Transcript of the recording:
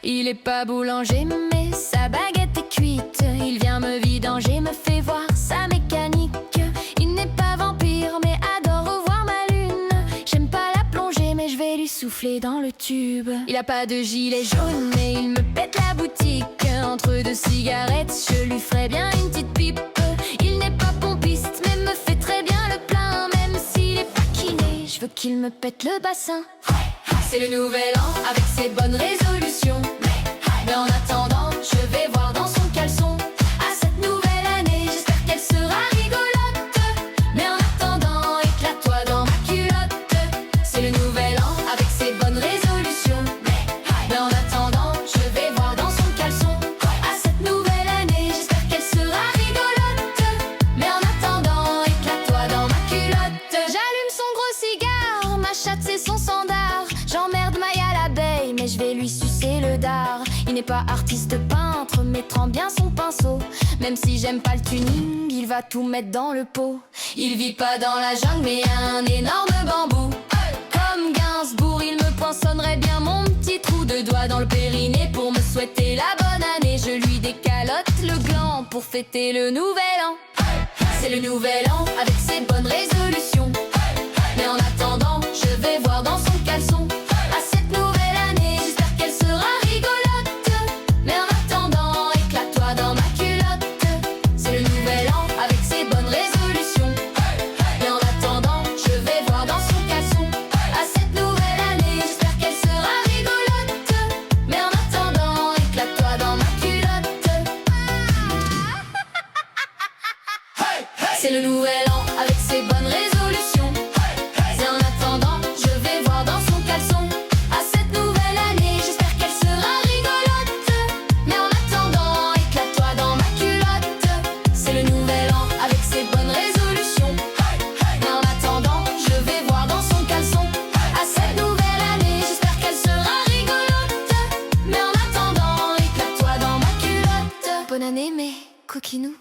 Il est pas boulanger mais sa baguette est cuite. Il vient me vidanger, me fait voir sa mécanique. Il n'est pas vampire mais adore revoir ma lune. J'aime pas la plongée mais je vais lui souffler dans le tube. Il a pas de gilet jaune mais il me pète la boutique. Entre deux cigarettes je lui ferai bien une petite pipe. Il n'est pas pompiste mais me fait très bien le plein. Même s'il est pas kiné, je veux qu'il me pète le bassin. C'est le nouvel an avec ses bonnes résolutions. Mais en attendant, je vais voir dans son caleçon. À cette nouvelle année, j'espère qu'elle sera rigolote. Mais en attendant, éclate-toi dans ma culotte. C'est le nouvel an avec ses bonnes résolutions. Mais en attendant, je vais voir dans son caleçon. À cette nouvelle année, j'espère qu'elle sera rigolote. Mais en attendant, éclate-toi dans ma culotte. J'allume son gros cigare, ma chatte c'est son sandar. J'emmerde Maya l'abeille, mais je vais lui sucer le dard. Il n'est pas artiste peintre, mais trempe bien son pinceau. Même si j'aime pas le tuning, il va tout mettre dans le pot. Il vit pas dans la jungle, mais un énorme bambou. Comme Gainsbourg, il me poinçonnerait bien mon petit trou de doigt dans le périnée pour me souhaiter la bonne année. Je lui décalote le gland pour fêter le nouvel an. C'est le nouvel an avec ses bonnes résolutions. Mais en attendant, je vais voir dans son caleçon. À cette nouvelle année, j'espère qu'elle sera rigolote. Mais en attendant, éclate-toi dans ma culotte. C'est le nouvel an avec ses bonnes résolutions. Mais en attendant, je vais voir dans son caleçon. À cette nouvelle année, j'espère qu'elle sera rigolote. Mais en attendant, éclate-toi dans ma culotte. C'est le nouvel an avec ses bonnes résolutions. Et en attendant, je vais voir dans son caleçon. À cette nouvelle année, j'espère qu'elle sera rigolote. Mais en attendant, éclate-toi dans ma culotte. C'est le nouvel an avec ses bonnes résolutions. Mais en attendant, je vais voir dans son caleçon. À cette nouvelle année, j'espère qu'elle sera rigolote. Mais en attendant, éclate-toi dans ma culotte. Bonne année mes coquinous.